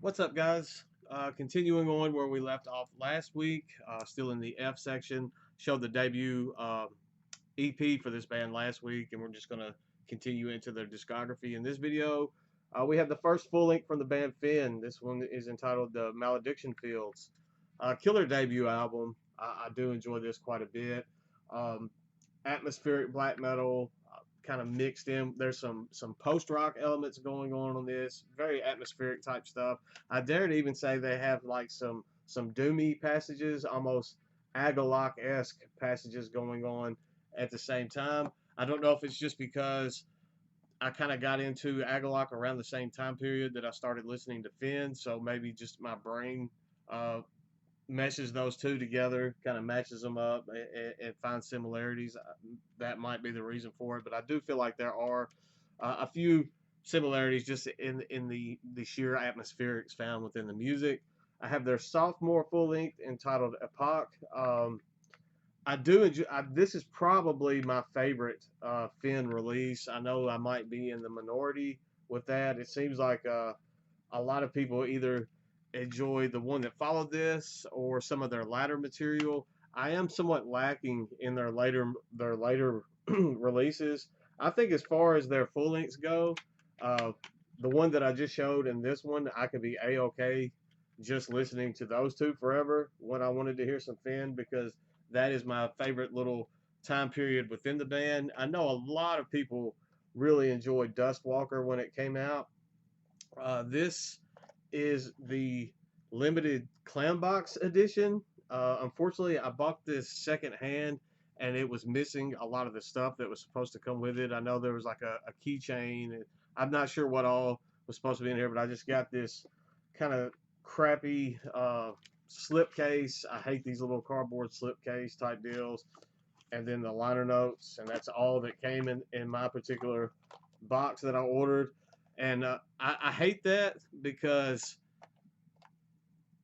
What's up, guys? Continuing on where we left off last week, still in the F section, showed the debut EP for this band last week, and we're just going to continue into their discography. In this video, we have the first full length from the band Finn. This one is entitled The Malediction Fields. Killer debut album. I do enjoy this quite a bit. Um, Atmospheric black metal, kind of mixed in. There's some post rock elements going on this. Very atmospheric type stuff. I dare to even say they have like some doomy passages, almost Agalloch esque passages going on at the same time. I don't know if it's just because I kind of got into Agalloch around the same time period that I started listening to Finn, so maybe just my brain uh, meshes those two together, kind of matches them up, and finds similarities. That might be the reason for it, but I do feel like there are a few similarities just in the sheer atmospherics found within the music. I have their sophomore full length entitled Epoch. I do enjoy. This is probably my favorite Finn release. I know I might be in the minority with that. It seems like a lot of people either enjoy the one that followed this or some of their latter material. I am somewhat lacking in their later releases. I think as far as their full lengths go, uh, the one that I just showed and this one, I could be a-okay just listening to those two forever when I wanted to hear some Finn, because that is my favorite little time period within the band. I know a lot of people really enjoyed Dustwalker when it came out. This is the limited clam box edition. Unfortunately, I bought this secondhand and it was missing a lot of the stuff that was supposed to come with it. I know there was like a keychain. I'm not sure what all was supposed to be in here, but I just got this kind of crappy slipcase. I hate these little cardboard slipcase type deals. And then the liner notes, and that's all that came in my particular box that I ordered. And I hate that because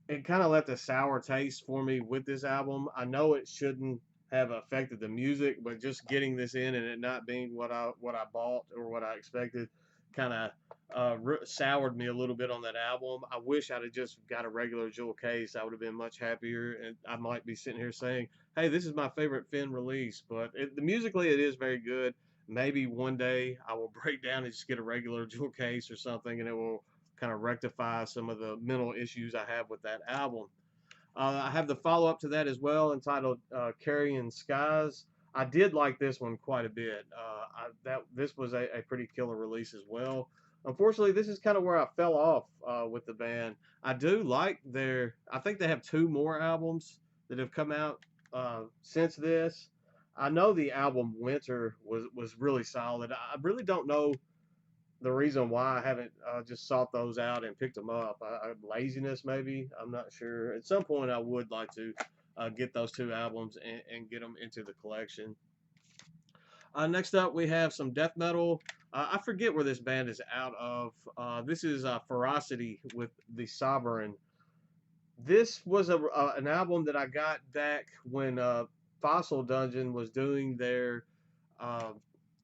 it kind of left a sour taste for me with this album. I know it shouldn't have affected the music, but just getting this in and it not being what I bought or what I expected, kind of soured me a little bit on that album. I wish I'd have just got a regular jewel case. I would have been much happier, and I might be sitting here saying, "Hey, this is my favorite Finn release." But musically, it is very good. Maybe one day I will break down and just get a regular jewel case or something, and it will kind of rectify some of the mental issues I have with that album. I have the follow up to that as well, entitled "Carrying Skies." I did like this one quite a bit. This was a pretty killer release as well. Unfortunately, this is kind of where I fell off with the band. I do like their. I think they have two more albums that have come out since this. I know the album Winter was really solid. I really don't know the reason why I haven't just sought those out and picked them up. Laziness, maybe. I'm not sure. At some point, I would like to get those two albums and get them into the collection. Next up, we have some death metal. I forget where this band is out of. This is Ferocity with the Sovereign. This was an album that I got back when Fossil Dungeon was doing their uh,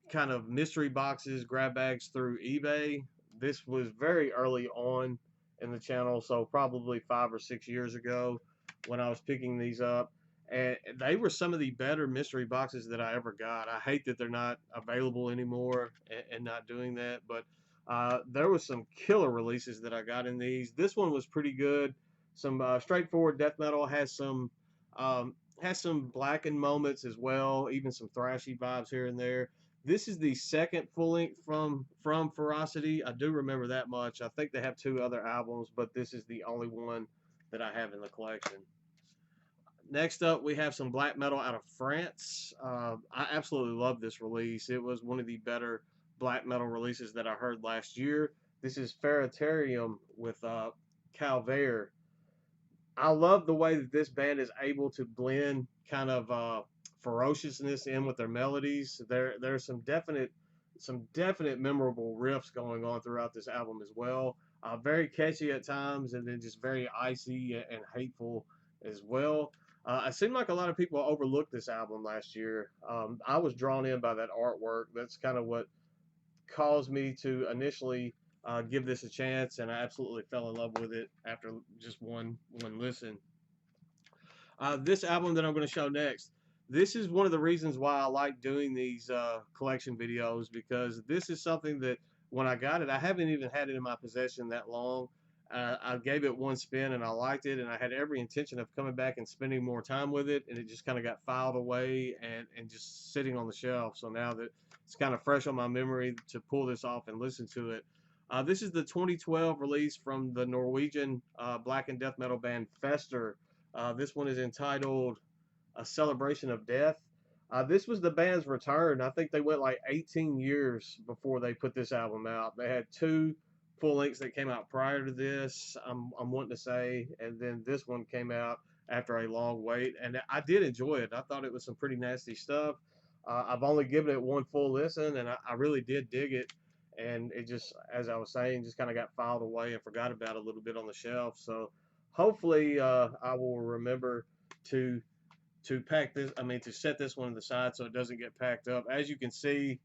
kind of mystery boxes, grab bags through eBay. This was very early on in the channel, so probably 5 or 6 years ago when I was picking these up. And they were some of the better mystery boxes that I ever got. I hate that they're not available anymore and not doing that, but there was some killer releases that I got in these. This one was pretty good. Some straightforward death metal has some blackened moments as well, even some thrashy vibes here and there. This is the second full length from Ferocity. I do remember that much. I think they have two other albums, but this is the only one that I have in the collection. Next up, we have some black metal out of France. I absolutely love this release. It was one of the better black metal releases that I heard last year. This is Ferritarium with Calvaire. I love the way that this band is able to blend kind of ferociousness in with their melodies. There's some definite memorable riffs going on throughout this album as well. Very catchy at times, and then just very icy and hateful as well. It seemed like a lot of people overlooked this album last year. I was drawn in by that artwork. That's kind of what caused me to initially give this a chance, and I absolutely fell in love with it after just one listen. This album that I'm going to show next, this is one of the reasons why I like doing these collection videos, because this is something that when I got it, I haven't even had it in my possession that long. I gave it one spin and I liked it, and I had every intention of coming back and spending more time with it, and it just kind of got filed away and just sitting on the shelf. So now that it's kind of fresh on my memory to pull this off and listen to it. This is the 2012 release from the Norwegian black and death metal band Fester. This one is entitled A Celebration of Death. This was the band's return. I think they went like 18 years before they put this album out. They had two full lengths that came out prior to this, I'm wanting to say, and then this one came out after a long wait. And I did enjoy it. I thought it was some pretty nasty stuff. I've only given it one full listen, and I really did dig it. And it just, as I was saying, just kind of got filed away and forgot about it a little bit on the shelf. So hopefully I will remember to pack this, I mean, to set this one to the side so it doesn't get packed up. As you can see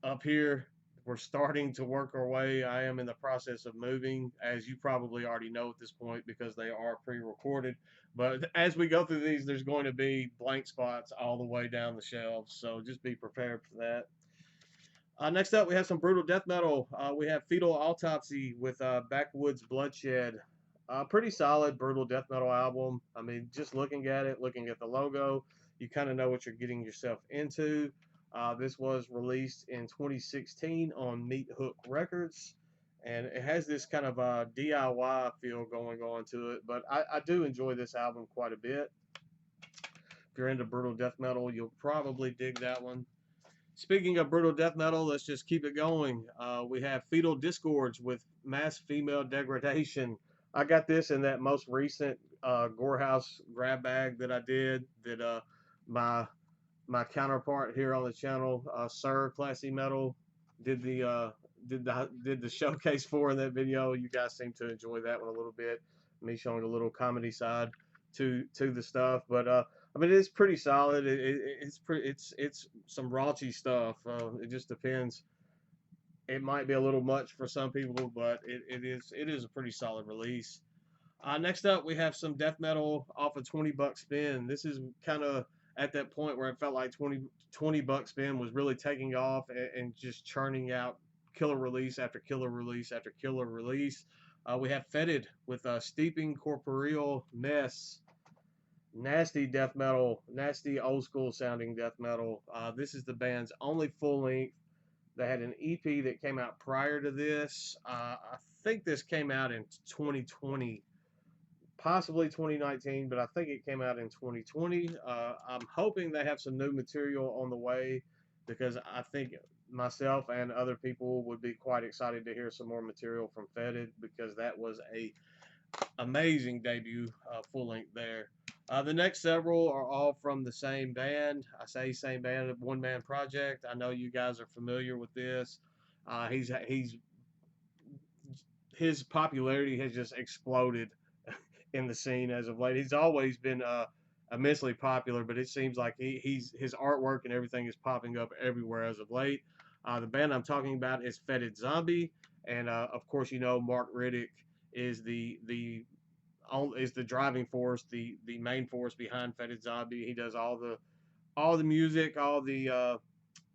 up here, we're starting to work our way. I am in the process of moving, as you probably already know at this point because they are pre-recorded. But as we go through these, there's going to be blank spots all the way down the shelves, so just be prepared for that. Next up, we have some brutal death metal. We have Fetal Autopsy with Backwoods Bloodshed. Pretty solid brutal death metal album. I mean, just looking at it, looking at the logo, you kind of know what you're getting yourself into. This was released in 2016 on Meat Hook Records, and it has this kind of DIY feel going on to it, but I do enjoy this album quite a bit. If you're into brutal death metal, you'll probably dig that one. Speaking of brutal death metal, let's just keep it going. We have Fetal Disgorge with Mass Female Degradation. I got this in that most recent Gorehouse grab bag that I did, that my counterpart here on the channel, Sir Classy Metal, did the showcase for in that video. You guys seem to enjoy that one a little bit. Me showing a little comedy side to the stuff, but I mean, it's pretty solid. It's some raunchy stuff. It just depends. It might be a little much for some people, but it is a pretty solid release. Next up, we have some death metal off a 20-buck spin. This is kind of at that point where it felt like 20-buck spin was really taking off and just churning out killer release after killer release after killer release. We have Fetid with Steeping Corporeal Mess. Nasty death metal, nasty old school sounding death metal. This is the band's only full length. They had an EP that came out prior to this. I think this came out in 2020, possibly 2019, but I think it came out in 2020. I'm hoping they have some new material on the way, because I think myself and other people would be quite excited to hear some more material from Fetid, because that was a amazing debut full length there. The next several are all from the same band. I say same band, one man project. I know you guys are familiar with this. His popularity has just exploded in the scene as of late. He's always been immensely popular, but it seems like his artwork and everything is popping up everywhere as of late. The band I'm talking about is Fetid Zombie, and of course, you know, Mark Riddick is the driving force, the main force behind Fetid Zombie. He does all the music, all the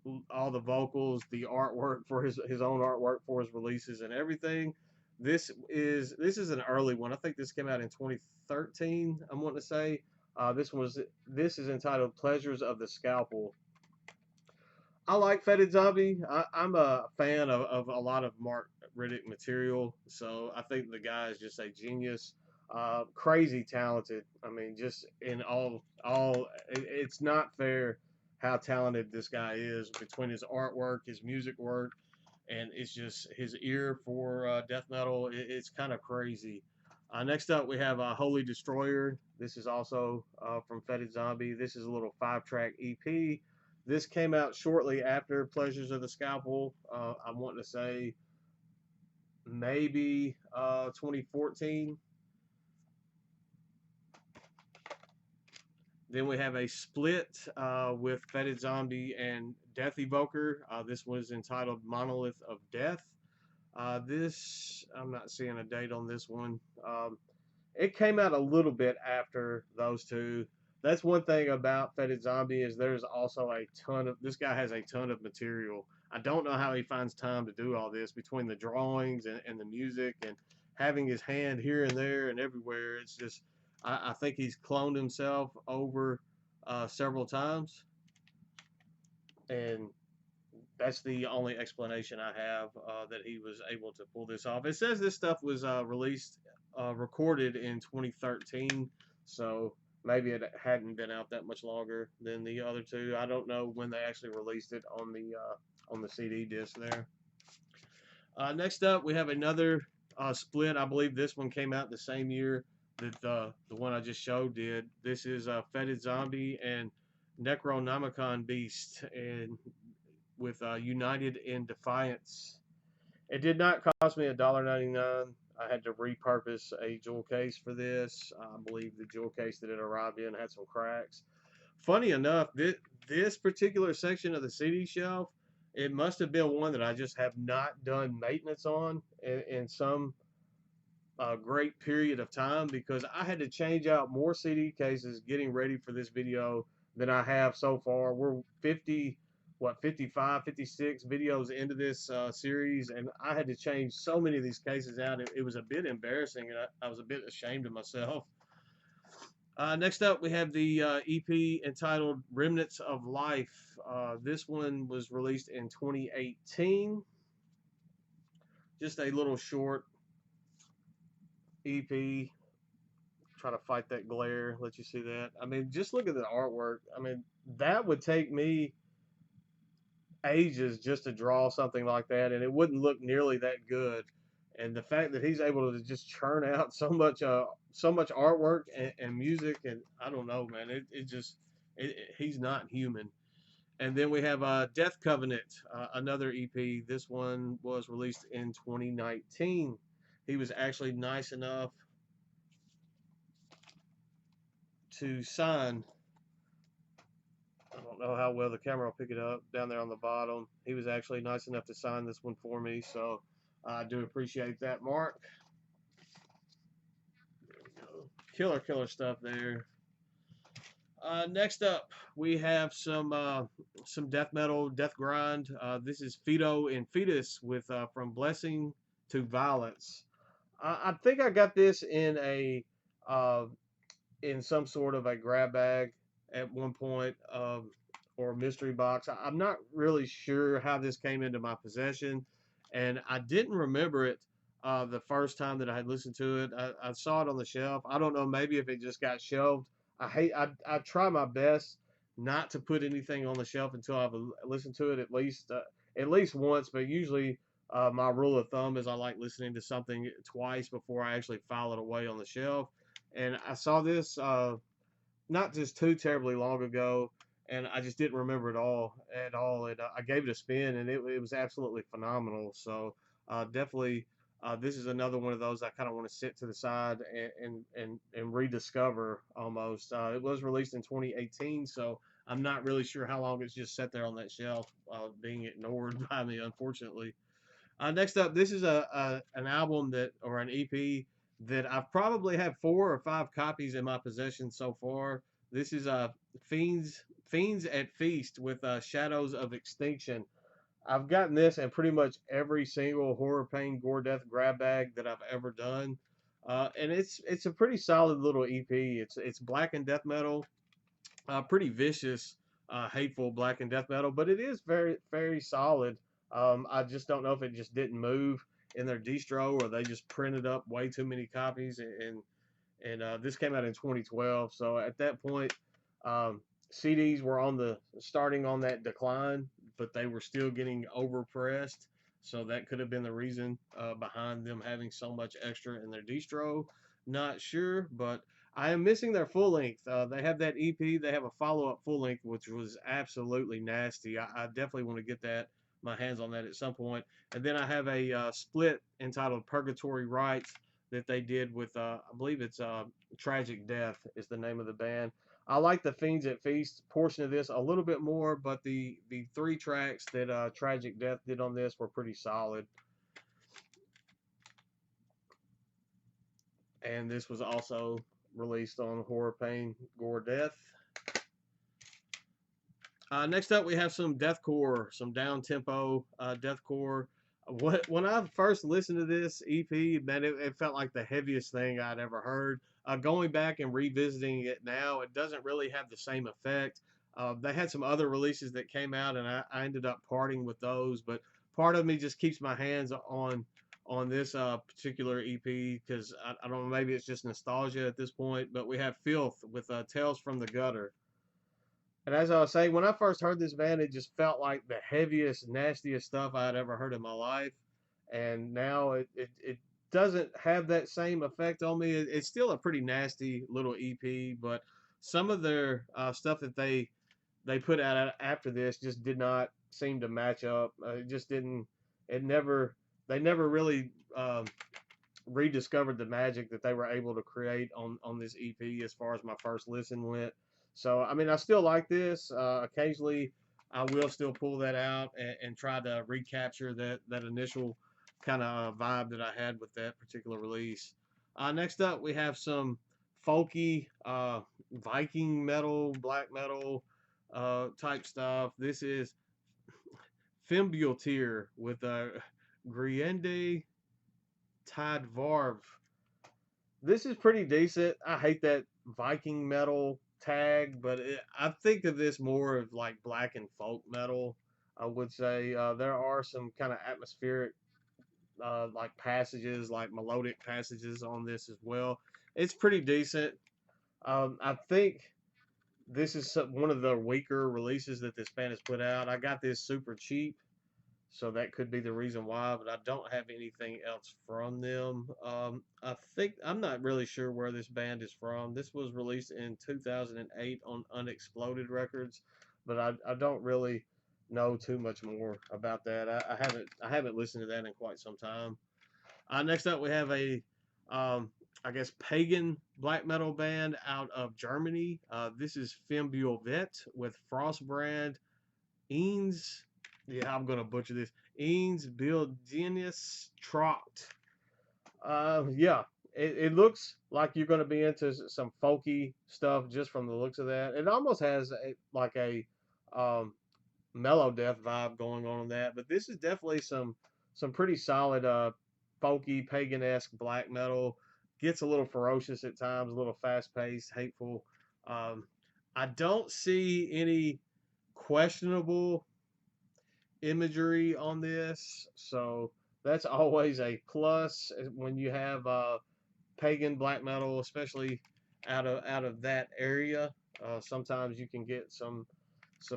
vocals, the artwork for his own artwork for his releases and everything. This is an early one. I think this came out in 2013. I'm wanting to say. This is entitled Pleasures of the Scalpel. I like Fetid Zombie. I'm a fan of a lot of Mark Riddick material, so I think the guy is just a genius, crazy talented. I mean, just in it's not fair how talented this guy is, between his artwork, his music work, and it's just his ear for death metal. It's kind of crazy. Next up, we have Holy Destroyer. This is also from Fetid Zombie. This is a little 5-track EP. This came out shortly after Pleasures of the Scalpel. I'm wanting to say maybe 2014. Then we have a split with Fetid Zombie and Death Evoker. This was entitled Monolith of Death. This, I'm not seeing a date on this one. It came out a little bit after those two. That's one thing about Fetid Zombie is there's also a ton of, this guy has a ton of material. I don't know how he finds time to do all this between the drawings and the music and having his hand here and there and everywhere. It's just, I think he's cloned himself over several times, and that's the only explanation I have that he was able to pull this off. It says this stuff was recorded in 2013, so maybe it hadn't been out that much longer than the other two. I don't know when they actually released it on the CD disc there. Next up, we have another split. I believe this one came out the same year that the one I just showed did. This is Fetid Zombie and Necronomicon Beast, and with United in Defiance. It did not cost me $1.99. I had to repurpose a jewel case for this. I believe the jewel case that it arrived in had some cracks. Funny enough, this particular section of the CD shelf, it must have been one that I just have not done maintenance on in some great period of time, because I had to change out more CD cases getting ready for this video than I have so far. We're 55, 56 videos into this series, and I had to change so many of these cases out. It was a bit embarrassing, and I was a bit ashamed of myself. Next up, we have the EP entitled Remnants of Life. This one was released in 2018. Just a little short EP. Try to fight that glare, let you see that. I mean, just look at the artwork. I mean, that would take me ages just to draw something like that, and it wouldn't look nearly that good. And the fact that he's able to just churn out so much artwork and music, and I don't know, man, he's not human. And then we have Death Covenant, another EP. This one was released in 2019. He was actually nice enough to sign. I don't know how well the camera will pick it up down there on the bottom. He was actually nice enough to sign this one for me, so I do appreciate that, Mark. There we go. Killer stuff there. Next up, we have some death metal, death grind. This is Fido and Fetus with From Blessing to Violence. I think I got this in some sort of a grab bag at one point, or a mystery box. I'm not really sure how this came into my possession, and I didn't remember it the first time that I had listened to it. I saw it on the shelf. I don't know, maybe if it just got shelved. I try my best not to put anything on the shelf until I've listened to it at least once, but usually my rule of thumb is I like listening to something twice before I actually file it away on the shelf. And I saw this not just too terribly long ago, and I just didn't remember it all at all. And I gave it a spin, and it was absolutely phenomenal. So definitely, this is another one of those I kind of want to sit to the side and rediscover almost. It was released in 2018, so I'm not really sure how long it's just sat there on that shelf, being ignored by me, unfortunately. Next up, this is an album or an EP that I've probably had 4 or 5 copies in my possession so far. This is Fiends at Feast with Shadows of Extinction. I've gotten this in pretty much every single horror, pain, gore, death grab bag that I've ever done, and it's a pretty solid little EP. It's black and death metal, pretty vicious, hateful black and death metal, but it is very solid. I just don't know if it just didn't move in their distro, or they just printed up way too many copies, and this came out in 2012. So at that point, CDs were starting on that decline, but they were still getting overpressed. So that could have been the reason behind them having so much extra in their distro. Not sure, but I am missing their full length. They have that EP. They have a follow-up full length, which was absolutely nasty. I definitely want to get my hands on that at some point. And then I have a split entitled Purgatory Rites that they did with, I believe it's Tragic Death is the name of the band. I like the Fiends at Feast portion of this a little bit more, but the 3 tracks that Tragic Death did on this were pretty solid. and this was also released on Horror, Pain, Gore, Death. Next up, we have some deathcore, some down-tempo deathcore. When I first listened to this EP, man, it felt like the heaviest thing I'd ever heard. Going back and revisiting it now, it doesn't really have the same effect. They had some other releases that came out, and I ended up parting with those. But part of me just keeps my hands on this particular EP because I don't know, maybe it's just nostalgia at this point. But we have Filth with Tales from the Gutter. And as I was saying, when I first heard this band, it just felt like the heaviest, nastiest stuff I had ever heard in my life. And now it doesn't have that same effect on me. It's still a pretty nasty little EP, but some of their stuff that they put out after this just did not seem to match up. It just didn't. It never. They never really rediscovered the magic that they were able to create on this EP as far as my first listen went. So I mean, I still like this. Occasionally, I will still pull that out and try to recapture that initial kind of vibe that I had with that particular release. Next up, we have some folky Viking metal, black metal type stuff. This is Fimbultyr with Griende Tidvarv. This is pretty decent. I hate that Viking metal tag, but I think of this more of like black and folk metal. I would say there are some kind of atmospheric, like passages, like melodic passages on this as well. It's pretty decent. I think this is one of the weaker releases that this band has put out. I got this super cheap, so that could be the reason why, but I don't have anything else from them. I think I'm not really sure where this band is from. This was released in 2008 on Unexploded Records, but I don't really know too much more about that. I haven't listened to that in quite some time. Next up, we have a I guess pagan black metal band out of Germany. This is Fimbulvet with Frostbrand Eanes, yeah, I'm gonna butcher this. Eanes Bildenius Tracht. Yeah, it looks like you're gonna be into some folky stuff just from the looks of that. It almost has like a um, mellow death vibe going on in that, but this is definitely some pretty solid folky pagan-esque black metal. Gets a little ferocious at times, a little fast-paced, hateful. Um, I don't see any questionable imagery on this, so that's always a plus when you have pagan black metal, especially out of that area. Sometimes you can get some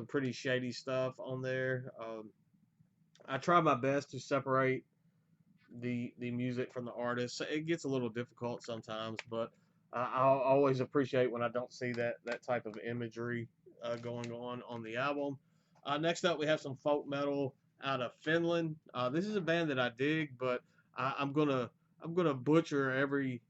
pretty shady stuff on there. I try my best to separate the music from the artist. It gets a little difficult sometimes, but I'll always appreciate when I don't see that type of imagery going on the album. Next up, we have some folk metal out of Finland. This is a band that I dig, but I'm gonna butcher every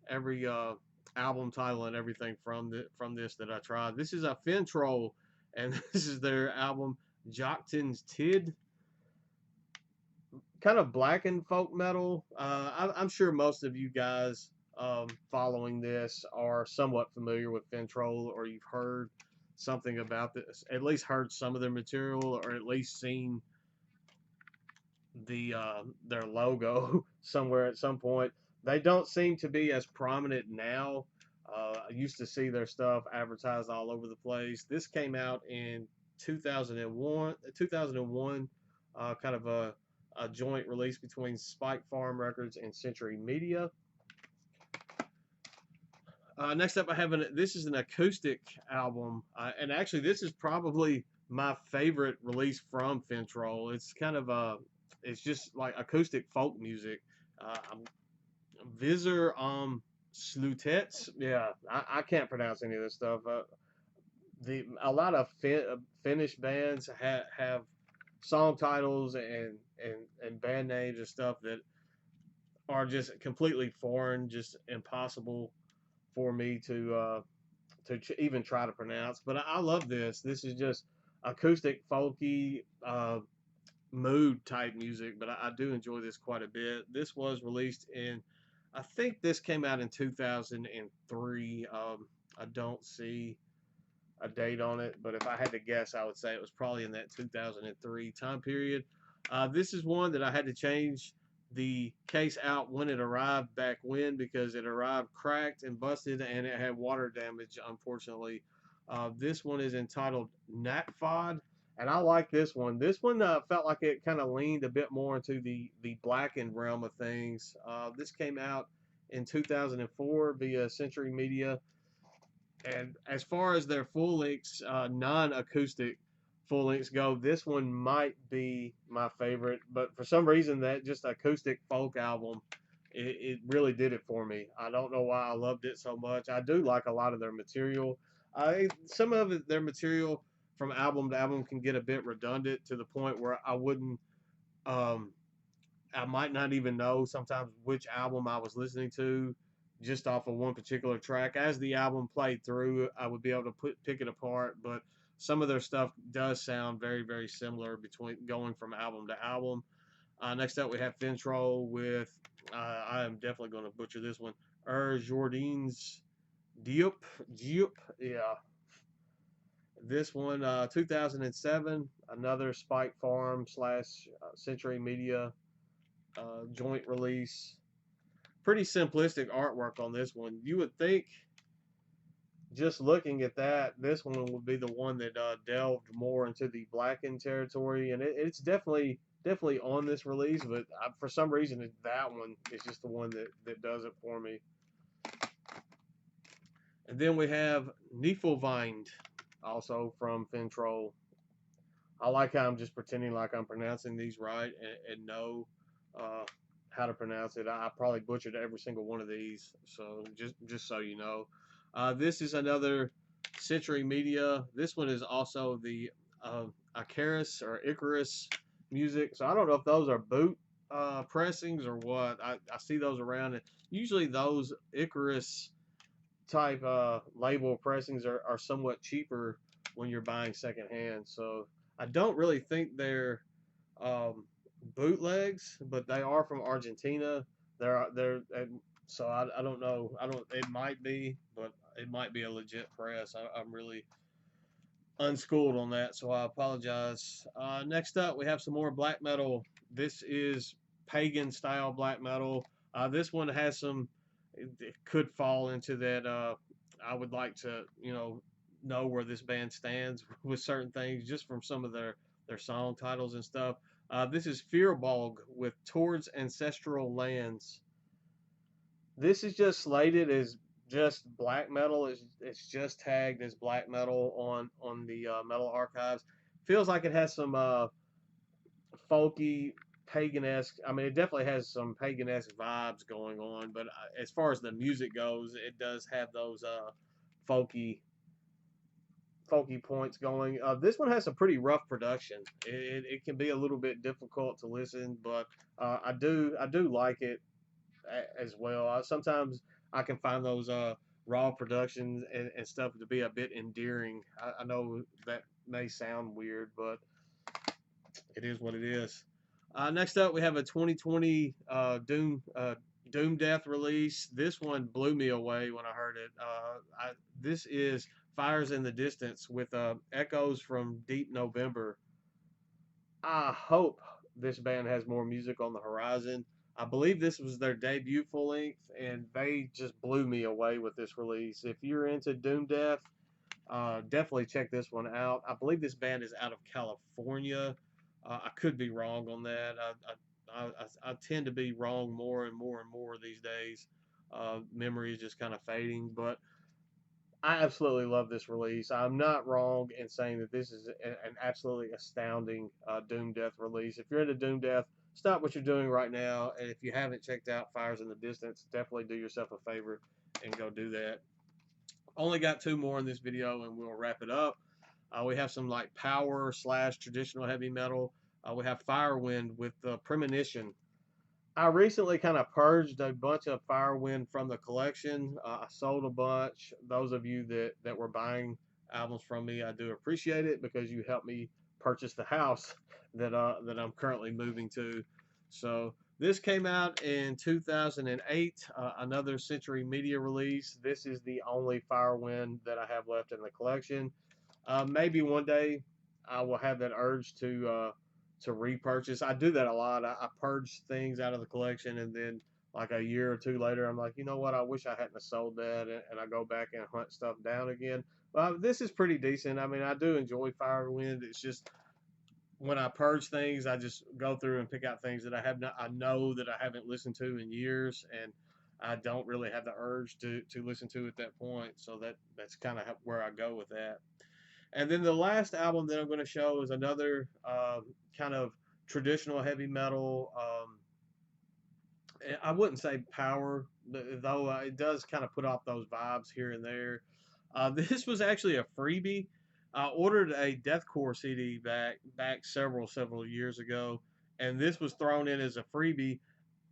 album title and everything from this that I tried. This is a Fintroll, and this is their album Joktins Tid, kind of blackened folk metal. I'm sure most of you guys following this are somewhat familiar with Fintroll, or you've heard something about this, at least heard some of their material, or at least seen their logo somewhere at some point. They don't seem to be as prominent now. I used to see their stuff advertised all over the place. This came out in 2001, kind of a joint release between Spike Farm Records and Century Media. Next up, this is an acoustic album, and actually, this is probably my favorite release from Fintroll. It's kind of it's just like acoustic folk music. Visor Slutets. Yeah, I can't pronounce any of this stuff. A lot of Finnish bands have song titles and band names and stuff that are just completely foreign, just impossible for me to even try to pronounce. But I love this. This is just acoustic, folky, mood type music. But I do enjoy this quite a bit. This was released in I think this came out in 2003. I don't see a date on it, but if I had to guess, I would say it was probably in that 2003 time period. This is one that I had to change the case out when it arrived back when, because it arrived cracked and busted and it had water damage, unfortunately. This one is entitled Natfod, and I like this one. This one felt like it kind of leaned a bit more into the blackened realm of things. This came out in 2004 via Century Media. And as far as their full lengths, non-acoustic full lengths go, this one might be my favorite. But for some reason, that just acoustic folk album, it really did it for me. I don't know why I loved it so much. I do like a lot of their material. Some of their material from album to album can get a bit redundant to the point where um, I might not even know sometimes which album I was listening to just off of one particular track. As the album played through, I would be able to pick it apart, but some of their stuff does sound very, very similar between going from album to album. Next up, we have Fintroll with, I am definitely going to butcher this one, Jordines Diop, yeah. This one, 2007, another Spike Farm slash Century Media joint release. Pretty simplistic artwork on this one. You would think, just looking at that, this one would be the one that delved more into the blackened territory, and it's definitely on this release. But for some reason, that one is just the one that does it for me. And then we have Niflvind, also from Fintroll. I like how I'm just pretending like I'm pronouncing these right and know uh, how to pronounce it. I probably butchered every single one of these, so just so you know. This is another Century Media. This one is also the Icarus or Icarus music. So I don't know if those are boot pressings or what. I see those around, and usually those Icarus type label pressings are somewhat cheaper when you're buying secondhand. So I don't really think they're um, bootlegs, but they are from Argentina. They're so I don't know. I don't. It might be, but it might be a legit press. I'm really unschooled on that, so I apologize. Next up, we have some more black metal. This is pagan style black metal. This one has some. It could fall into that. I would like to, know where this band stands with certain things just from some of their song titles and stuff. This is Fearbolg with Towards Ancestral Lands. This is just slated as just black metal. It's just tagged as black metal on the Metal Archives. Feels like it has some folky, pagan-esque. I mean, it definitely has some pagan-esque vibes going on. But as far as the music goes, it does have those folky points going. This one has some pretty rough production. It can be a little bit difficult to listen, but I do like it as well. Sometimes I can find those raw productions and stuff to be a bit endearing. I know that may sound weird, but it is what it is. Next up, we have a 2020 Doom Death release. This one blew me away when I heard it. This is Fires in the Distance with echoes from Deep November. I hope this band has more music on the horizon. I believe this was their debut full length, and they just blew me away with this release. If you're into Doom Death, definitely check this one out. I believe this band is out of California. I could be wrong on that. I tend to be wrong more and more and more these days. Memory is just kind of fading, but I absolutely love this release. I'm not wrong in saying that this is an absolutely astounding Doom Death release. If you're into Doom Death, stop what you're doing right now. And if you haven't checked out Fires in the Distance, definitely do yourself a favor and go do that. Only got two more in this video and we'll wrap it up. We have some like power / traditional heavy metal. We have Firewind with Premonition. I recently kind of purged a bunch of Firewind from the collection. I sold a bunch. Those of you that were buying albums from me, I do appreciate it because you helped me purchase the house that I'm currently moving to. So This came out in 2008, another Century Media release. This is the only Firewind that I have left in the collection. Maybe one day I will have that urge to repurchase. I do that a lot. I purge things out of the collection, and then like a year or two later, I'm like, you know what? I wish I hadn't have sold that, and I go back and hunt stuff down again. Well, this is pretty decent. I mean, I do enjoy Firewind. It's just when I purge things, I just go through and pick out things that I know that I haven't listened to in years, and I don't really have the urge to listen to at that point. So that's kind of where I go with that. And then the last album that I'm going to show is another kind of traditional heavy metal. I wouldn't say power, though it does kind of put off those vibes here and there. This was actually a freebie. I ordered a deathcore CD back several years ago, and this was thrown in as a freebie.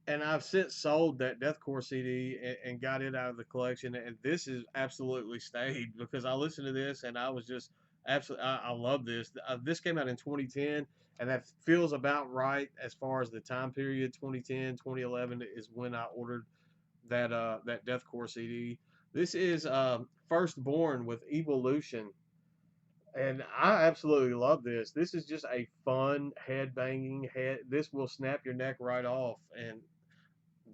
And I've since sold that deathcore CD and got it out of the collection. And this is absolutely stayed because I listened to this and I was just absolutely I love this. This came out in 2010, and that feels about right as far as the time period. 2010, 2011 is when I ordered that deathcore CD. This is Firstborn with Evolution, and I absolutely love this. This is just a fun head banging head. This will snap your neck right off, and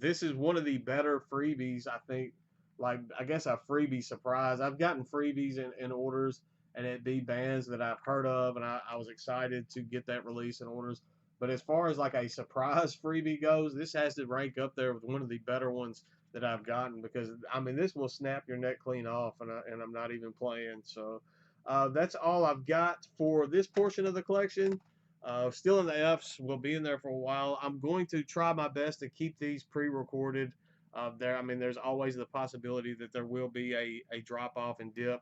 this is one of the better freebies, I think. Like, I guess a freebie surprise. I've gotten freebies in orders, and it be bands that I've heard of, and I was excited to get that release in orders. But as far as like a surprise freebie goes, this has to rank up there with one of the better ones that I've gotten because I mean this will snap your neck clean off, and I'm not even playing. So that's all I've got for this portion of the collection. Still in the Fs, will be in there for a while. I'm going to try my best to keep these pre-recorded. I mean, there's always the possibility that there will be a drop off and dip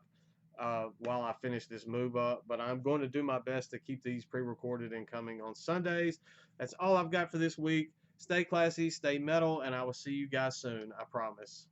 while I finish this move up, but I'm going to do my best to keep these pre-recorded and coming on Sundays. That's all I've got for this week. Stay classy, stay metal, and I will see you guys soon. I promise.